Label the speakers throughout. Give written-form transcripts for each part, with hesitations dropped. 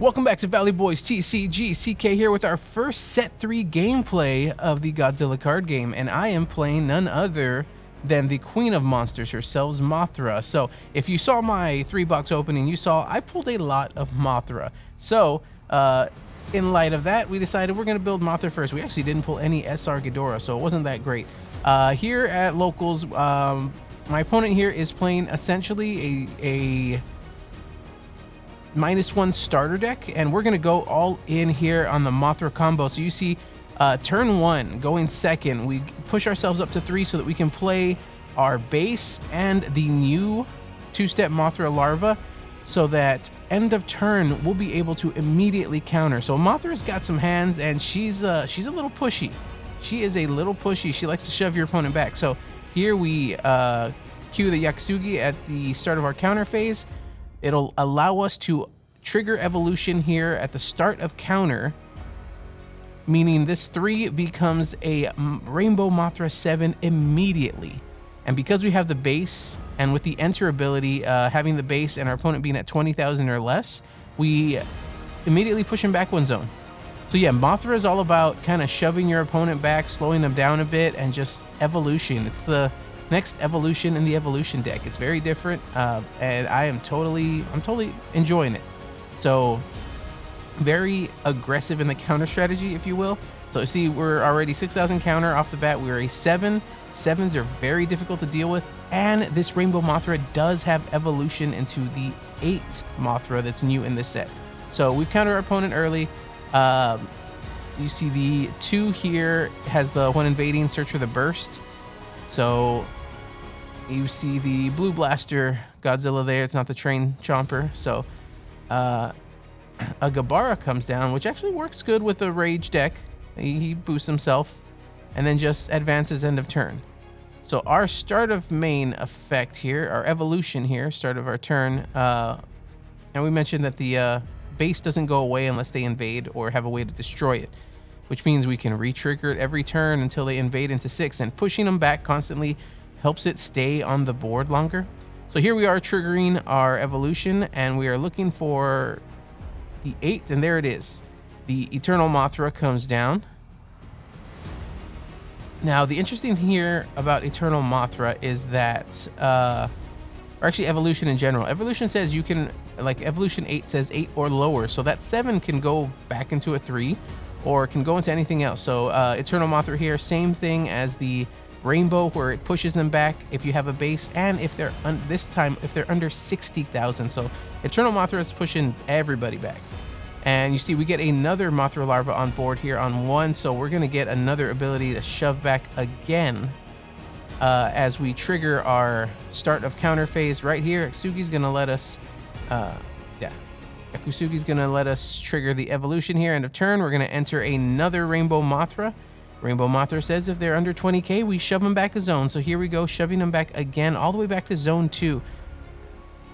Speaker 1: Welcome back to Valley Boys TCG. CK here with our first set 3 gameplay of the Godzilla card game, and I am playing none other than the Queen of Monsters herself, Mothra. So if you saw my 3-box opening, you saw I pulled a lot of Mothra. So in light of that, we decided we're going to build Mothra first. We actually didn't pull any SR Ghidorah, so it wasn't that great. Here at Locals, my opponent here is playing essentially a -1 starter deck, and we're gonna go all in here on the Mothra combo. So you see turn 1 going second, we push ourselves up to 3 so that we can play our base and the new 2-step Mothra larva, so that end of turn we'll be able to immediately counter. So Mothra's got some hands, and she's a little pushy. She is a little pushy. She likes to shove your opponent back. So here we cue the Yaksugi at the start of our counter phase. It'll allow us to trigger evolution here at the start of counter, meaning this 3 becomes a Rainbow Mothra 7 immediately. And because we have the base, and with the enter ability, having the base and our opponent being at 20,000 or less, we immediately push him back 1 zone. So yeah, Mothra is all about kind of shoving your opponent back, slowing them down a bit, and just evolution. It's the next evolution in the evolution deck. It's very different, and I'm totally enjoying it. So very aggressive in the counter strategy, if you will. So see, we're already 6,000 counter off the bat. We're a 7. 7s are very difficult to deal with, and this Rainbow Mothra does have evolution into the 8 Mothra that's new in this set. So we've countered our opponent early. You see the 2 here has the when invading, search for the burst. So you see the blue blaster Godzilla there. It's not the train chomper. So a Gabara comes down, which actually works good with the rage deck. He boosts himself and then just advances end of turn. So our start of main effect here, our evolution here, start of our turn. And we mentioned that the base doesn't go away unless they invade or have a way to destroy it, which means we can re-trigger it every turn until they invade into 6, and pushing them back constantly helps it stay on the board longer. So here we are triggering our evolution, and we are looking for the 8, and there it is. The Eternal Mothra comes down. Now, the interesting thing here about Eternal Mothra is that, or actually evolution in general. Evolution says you can, like evolution 8 says 8 or lower, so that 7 can go back into a 3, or can go into anything else. So Eternal Mothra here, same thing as the Rainbow, where it pushes them back if you have a base, and if they're this time if they're under 60,000. So Eternal Mothra is pushing everybody back. And you see we get another Mothra larva on board here on 1, so we're going to get another ability to shove back again as we trigger our start of counter phase right here. Yaksugi's going to let us Yaksugi's going to let us trigger the evolution here. End of turn, we're going to enter another Rainbow Mothra. Rainbow Mothra says if they're under 20k, we shove them back a zone. So here we go, shoving them back again, all the way back to zone 2.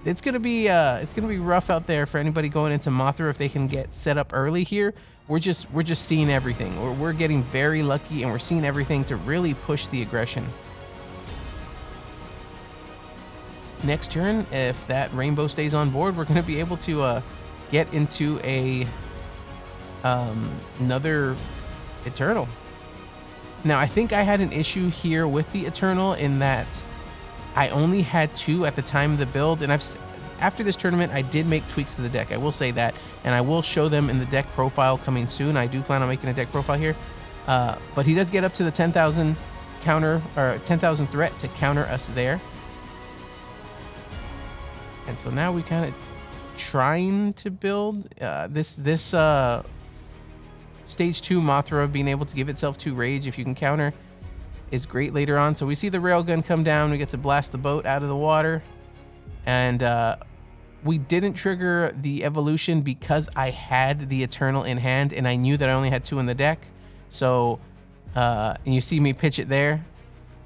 Speaker 1: It's gonna be rough out there for anybody going into Mothra if they can get set up early here. We're just seeing everything. We're getting very lucky, and we're seeing everything to really push the aggression. Next turn, if that Rainbow stays on board, we're gonna be able to get into a another Eternal. Now, I think I had an issue here with the Eternal in that I only had 2 at the time of the build, and after this tournament, I did make tweaks to the deck. I will say that, and I will show them in the deck profile coming soon. I do plan on making a deck profile here, but he does get up to the 10,000 counter, or 10,000 threat to counter us there. And so now we kind of trying to build this Stage 2 Mothra being able to give itself 2 rage if you can counter is great later on. So we see the railgun come down. We get to blast the boat out of the water. And we didn't trigger the evolution because I had the Eternal in hand, and I knew that I only had 2 in the deck. So, and you see me pitch it there.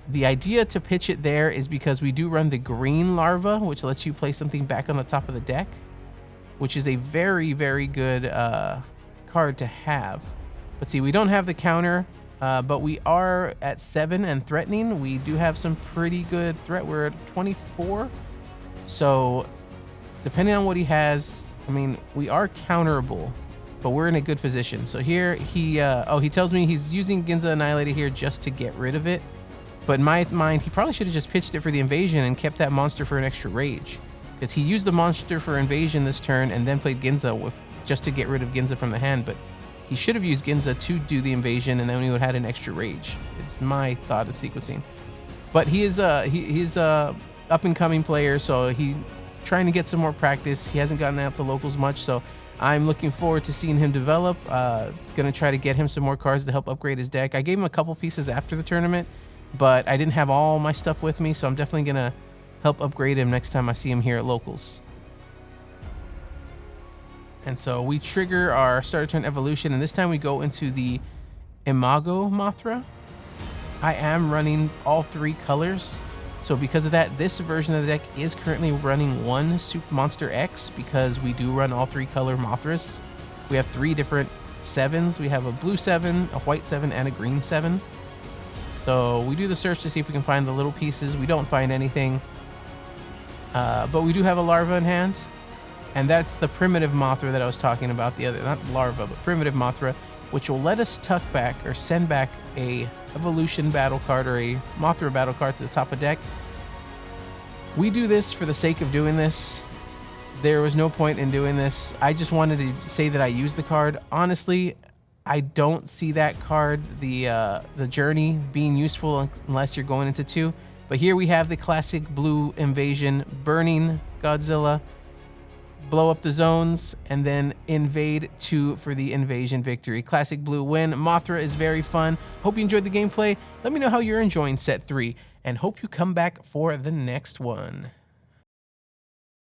Speaker 1: The idea to pitch it there is because we do run the green larva, which lets you play something back on the top of the deck, which is a very, very good card to have. But see, we don't have the counter, but we are at 7 and threatening. We do have some pretty good threat. We're at 24. So depending on what he has, I mean, we are counterable, but we're in a good position. So here he tells me he's using Ginza Annihilator here just to get rid of it. But in my mind, he probably should have just pitched it for the invasion and kept that monster for an extra rage. Because he used the monster for invasion this turn and then played Ginza just to get rid of Ginza from the hand. But he should have used Ginza to do the invasion, and then he would have had an extra rage. It's my thought of sequencing. But he's a up and coming player, so he's trying to get some more practice. He hasn't gotten out to locals much, so I'm looking forward to seeing him develop. Gonna try to get him some more cards to help upgrade his deck. I gave him a couple pieces after the tournament, but I didn't have all my stuff with me, so I'm definitely gonna help upgrade him next time I see him here at locals. And so we trigger our starter turn evolution, and this time we go into the Imago Mothra. I am running all 3 colors, so because of that, this version of the deck is currently running 1 Super Monster X, because we do run all 3 color Mothras. We have 3 different 7s. We have a blue 7, a white 7, and a green 7. So we do the search to see if we can find the little pieces. We don't find anything, but we do have a larva in hand. And that's the primitive Mothra that I was talking about, the other, not larva, but primitive Mothra, which will let us tuck back or send back a evolution battle card or a Mothra battle card to the top of deck. We do this for the sake of doing this. There was no point in doing this. I just wanted to say that I used the card. Honestly, I don't see that card, the journey, being useful unless you're going into 2. But here we have the classic blue invasion, burning Godzilla, blow up the zones, and then invade 2 for the invasion victory. Classic blue win. Mothra is very fun. Hope you enjoyed the gameplay. Let me know how you're enjoying set 3, and hope you come back for the next one.